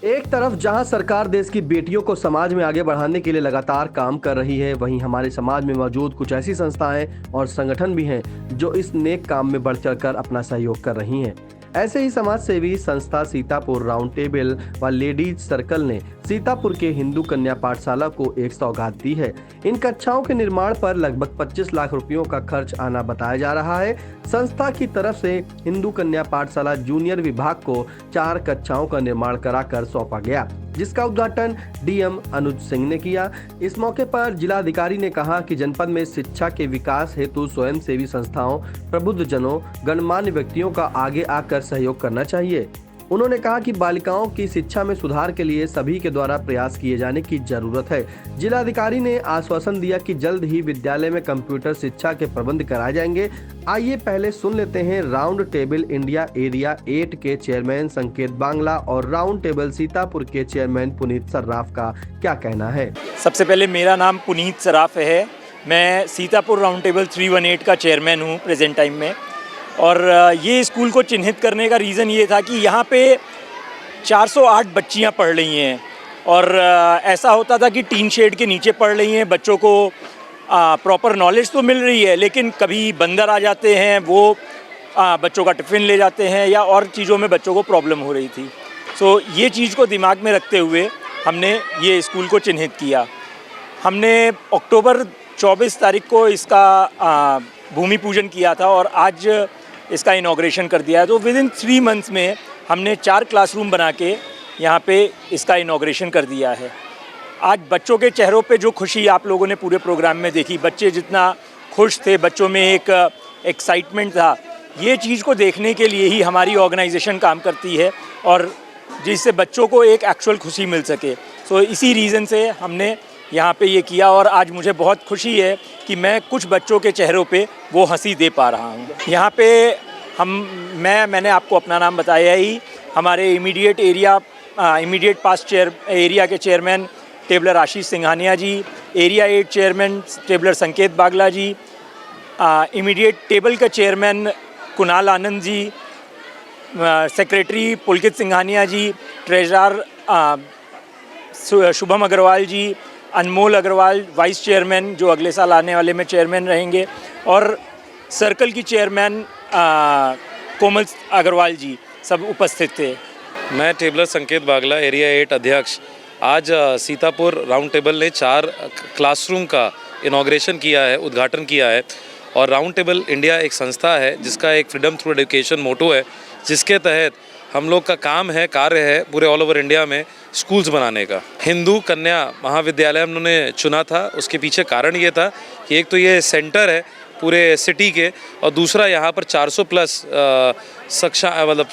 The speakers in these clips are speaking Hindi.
एक तरफ जहां सरकार देश की बेटियों को समाज में आगे बढ़ाने के लिए लगातार काम कर रही है, वहीं हमारे समाज में मौजूद कुछ ऐसी संस्थाएं और संगठन भी हैं जो इस नेक काम में बढ़ चढ़कर अपना सहयोग कर रही हैं। ऐसे ही समाज सेवी संस्था सीतापुर राउंड टेबल व लेडीज सर्कल ने सीतापुर के हिंदू कन्या पाठशाला को एक सौगात दी है। इन कक्षाओं के निर्माण पर लगभग 25 लाख रुपयों का खर्च आना बताया जा रहा है। संस्था की तरफ से हिंदू कन्या पाठशाला जूनियर विभाग को 4 कक्षाओं का निर्माण कराकर सौंपा गया, जिसका उद्घाटन डीएम अनुज सिंह ने किया। इस मौके पर जिलाधिकारी ने कहा कि जनपद में शिक्षा के विकास हेतु स्वयंसेवी संस्थाओं, प्रबुद्ध जनों, गणमान्य व्यक्तियों का आगे आकर सहयोग करना चाहिए। उन्होंने कहा कि बालिकाओं की शिक्षा में सुधार के लिए सभी के द्वारा प्रयास किए जाने की जरूरत है। जिलाधिकारी ने आश्वासन दिया कि जल्द ही विद्यालय में कंप्यूटर शिक्षा के प्रबंध कराए जाएंगे। आइए पहले सुन लेते हैं राउंड टेबल इंडिया एरिया 8 के चेयरमैन संकेत बांग्ला और राउंड टेबल सीतापुर के चेयरमैन पुनीत सर्राफ का क्या कहना है। सबसे पहले मेरा नाम पुनीत सर्राफ है। मैं सीतापुर राउंड टेबल 318 का चेयरमैन हूँ प्रेजेंट टाइम में। और ये स्कूल को चिन्हित करने का रीज़न ये था कि यहाँ पे 408 बच्चियाँ पढ़ रही हैं और ऐसा होता था कि टीन शेड के नीचे पढ़ रही हैं। बच्चों को प्रॉपर नॉलेज तो मिल रही है, लेकिन कभी बंदर आ जाते हैं, वो बच्चों का टिफ़िन ले जाते हैं या और चीज़ों में बच्चों को प्रॉब्लम हो रही थी। सो ये चीज़ को दिमाग में रखते हुए हमने ये स्कूल को चिन्हित किया। हमने अक्टूबर 24 तारीख को इसका भूमि पूजन किया था और आज इसका इनॉग्रेशन कर दिया है। तो विद इन 3 मंथ्स में हमने 4 क्लासरूम बना के यहाँ पे इसका इनॉग्रेशन कर दिया है। आज बच्चों के चेहरों पे जो खुशी आप लोगों ने पूरे प्रोग्राम में देखी, बच्चे जितना खुश थे, बच्चों में एक एक्साइटमेंट था, ये चीज़ को देखने के लिए ही हमारी ऑर्गेनाइजेशन काम करती है और जिससे बच्चों को एक एक्चुअल खुशी मिल सके। सो इसी रीज़न से हमने यहाँ पे ये किया और आज मुझे बहुत खुशी है कि मैं कुछ बच्चों के चेहरों पे वो हंसी दे पा रहा हूँ। यहाँ पे मैंने आपको अपना नाम बताया ही। हमारे इमीडिएट पास्ट एरिया के चेयरमैन टेबलर आशीष सिंघानिया जी, एरिया 8 चेयरमैन टेबलर संकेत बागला जी, इमीडिएट टेबल का चेयरमैन कुणाल आनंद जी, सेक्रेटरी पुलकित सिंघानिया जी, ट्रेजरर शुभम अग्रवाल जी, अनमोल अग्रवाल वाइस चेयरमैन जो अगले साल आने वाले में चेयरमैन रहेंगे, और सर्कल की चेयरमैन कोमल अग्रवाल जी सब उपस्थित थे। मैं टेबलर संकेत बागला, एरिया 8 अध्यक्ष। आज सीतापुर राउंड टेबल ने 4 क्लासरूम का इनॉग्रेशन किया है, उद्घाटन किया है। और राउंड टेबल इंडिया एक संस्था है जिसका एक फ्रीडम थ्रू एजुकेशन मोटो है, जिसके तहत हम लोग का कार्य है पूरे ऑल ओवर इंडिया में स्कूल्स बनाने का। हिंदू कन्या महाविद्यालय हम लोगों ने चुना था, उसके पीछे कारण ये था कि एक तो ये सेंटर है पूरे सिटी के, और दूसरा यहाँ पर 400 प्लस मतलब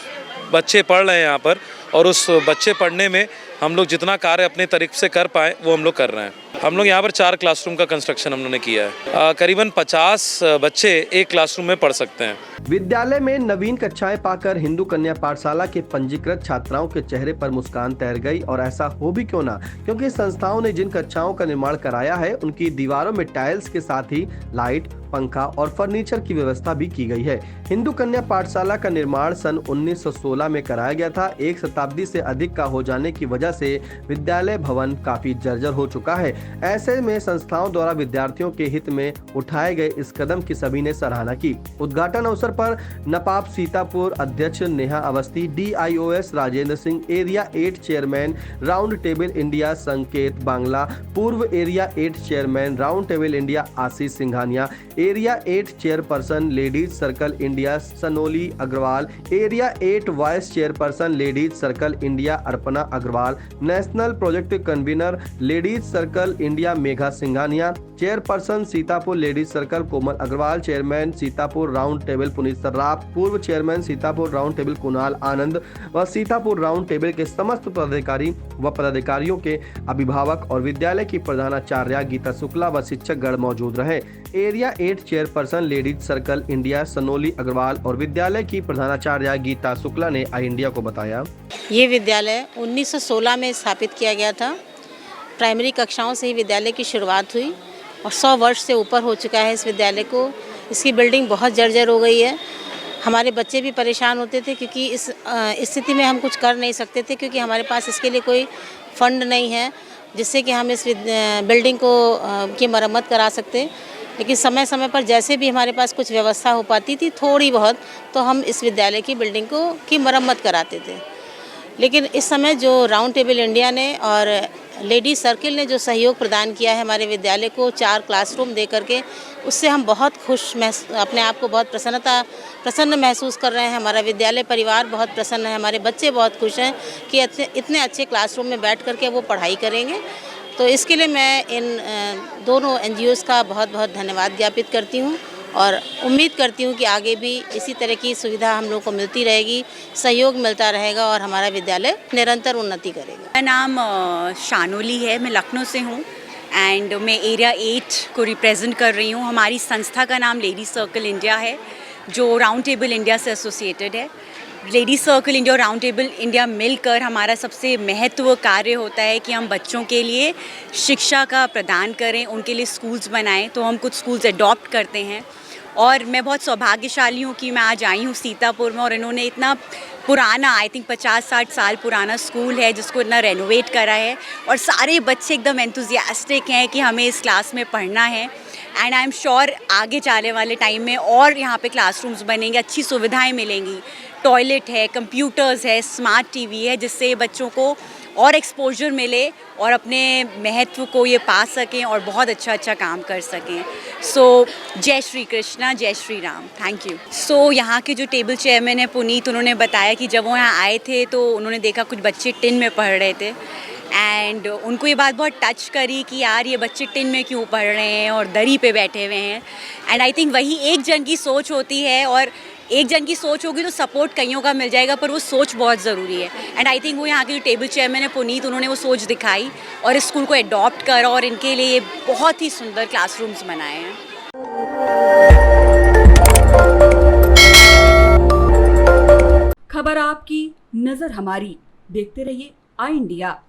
बच्चे पढ़ रहे हैं यहाँ पर, और उस बच्चे पढ़ने में हम लोग जितना कार्य अपने तरीके से कर पाएँ वो हम लोग कर रहे हैं। हम लोग यहाँ पर 4 क्लासरूम का कंस्ट्रक्शन हम लोगों ने किया है। करीबन 50 बच्चे एक क्लासरूम में पढ़ सकते हैं। विद्यालय में नवीन कक्षाएं पाकर हिंदू कन्या पाठशाला के पंजीकृत छात्राओं के चेहरे पर मुस्कान तैर गई। और ऐसा हो भी क्यों ना, क्योंकि संस्थाओं ने जिन कक्षाओं का निर्माण कराया है उनकी दीवारों में टाइल्स के साथ ही लाइट, पंखा और फर्नीचर की व्यवस्था भी की गई है। हिंदू कन्या पाठशाला का निर्माण सन 1916 में कराया गया था। 1 शताब्दी से अधिक का हो जाने की वजह से विद्यालय भवन काफी जर्जर हो चुका है। ऐसे में संस्थाओं द्वारा विद्यार्थियों के हित में उठाए गए इस कदम की सभी ने सराहना की। उद्घाटन अवसर पर नपाप सीतापुर अध्यक्ष Neha Awasthi, DIOS Rajendra Singh, area 8 chairman round table India Sanket Bangla, पूर्व area 8 chairman round table India Ashish Singhania, area 8 chairperson ladies circle India Sanoli Agarwal, area 8 vice chairperson ladies circle India Arpana Agarwal, national project convener ladies circle India Megha Singhania, chairperson Sitapur ladies circle Komal Agarwal, chairman Sitapur round table Puneet Sarraf, पूर्व chairman Sitapur round table Kunal आनंद व सीतापुर राउंड टेबल के समस्त पदाधिकारी व पदाधिकारियों के अभिभावक और विद्यालय की प्रधानाचार्य गीता शुक्ला व शिक्षक गण मौजूद रहे। Area 8 chairperson ladies circle India Sanoli Agarwal और विद्यालय की प्रधानाचार्य गीता शुक्ला ने आई इंडिया को बताया, ये विद्यालय 1916 में स्थापित किया गया था। प्राइमरी कक्षाओं से ही विद्यालय की शुरुआत हुई और 100 वर्ष से ऊपर हो चुका है इस विद्यालय को। इसकी बिल्डिंग बहुत जर्जर हो गई है। हमारे बच्चे भी परेशान होते थे क्योंकि इस स्थिति में हम कुछ कर नहीं सकते थे क्योंकि हमारे पास इसके लिए कोई फंड नहीं है जिससे कि हम इस बिल्डिंग को की मरम्मत करा सकते। लेकिन समय समय पर जैसे भी हमारे पास कुछ व्यवस्था हो पाती थी थोड़ी बहुत, तो हम इस विद्यालय की बिल्डिंग की मरम्मत कराते थे। लेकिन इस समय जो राउंड टेबल इंडिया ने और लेडी सर्किल ने जो सहयोग प्रदान किया है हमारे विद्यालय को 4 क्लासरूम दे करके, उससे हम बहुत अपने आप को बहुत प्रसन्न महसूस कर रहे हैं। हमारा विद्यालय परिवार बहुत प्रसन्न है, हमारे बच्चे बहुत खुश हैं कि इतने अच्छे क्लासरूम में बैठ करके वो पढ़ाई करेंगे। तो इसके लिए मैं इन दोनों NGOs का बहुत बहुत धन्यवाद ज्ञापित करती हूँ और उम्मीद करती हूँ कि आगे भी इसी तरह की सुविधा हम लोग को मिलती रहेगी, सहयोग मिलता रहेगा और हमारा विद्यालय निरंतर उन्नति करेगा। मेरा नाम शानोली है, मैं लखनऊ से हूँ एंड मैं एरिया 8 को रिप्रेजेंट कर रही हूँ। हमारी संस्था का नाम लेडी सर्कल इंडिया है जो राउंड टेबल इंडिया से एसोसिएटेड है। लेडी सर्कल इंडिया और राउंड टेबल इंडिया मिलकर हमारा सबसे महत्व कार्य होता है कि हम बच्चों के लिए शिक्षा का प्रदान करें, उनके लिए स्कूल्स बनाएं। तो हम कुछ स्कूल्स अडॉप्ट करते हैं और मैं बहुत सौभाग्यशाली हूँ कि मैं आज आई हूँ सीतापुर में और इन्होंने इतना पुराना, आई थिंक 50-60 साल पुराना स्कूल है जिसको इतना रेनोवेट करा है और सारे बच्चे एकदम एंथुजियास्टिक हैं कि हमें इस क्लास में पढ़ना है। एंड आई एम श्योर आगे जाने वाले टाइम में और यहाँ पे क्लासरूम्स बनेंगे, अच्छी सुविधाएं मिलेंगी, टॉयलेट है, कंप्यूटर्स है, स्मार्ट टीवी है, जिससे बच्चों को और एक्सपोजर मिले और अपने महत्व को ये पा सकें और बहुत अच्छा काम कर सकें। सो जय श्री कृष्णा, जय श्री राम, थैंक यू। सो यहाँ के जो टेबल चेयरमैन है पुनीत, उन्होंने बताया कि जब वो यहाँ आए थे तो उन्होंने देखा कुछ बच्चे टिन में पढ़ रहे थे एंड उनको ये बात बहुत टच करी कि यार ये बच्चे टिन में क्यों पढ़ रहे हैं और दरी पे बैठे हुए हैं। एंड आई थिंक वही एक जन की सोच होती है और एक जन की सोच होगी तो सपोर्ट कईयों का मिल जाएगा, पर वो सोच बहुत ज़रूरी है। एंड आई थिंक वो यहाँ के जो टेबल चेयरमैन है पुनीत, उन्होंने वो सोच दिखाई और इस स्कूल को अडॉप्ट करा और इनके लिए बहुत ही सुंदर क्लासरूम्स बनाए हैं। खबर आपकी, नजर हमारी। देखते रहिए आई इंडिया।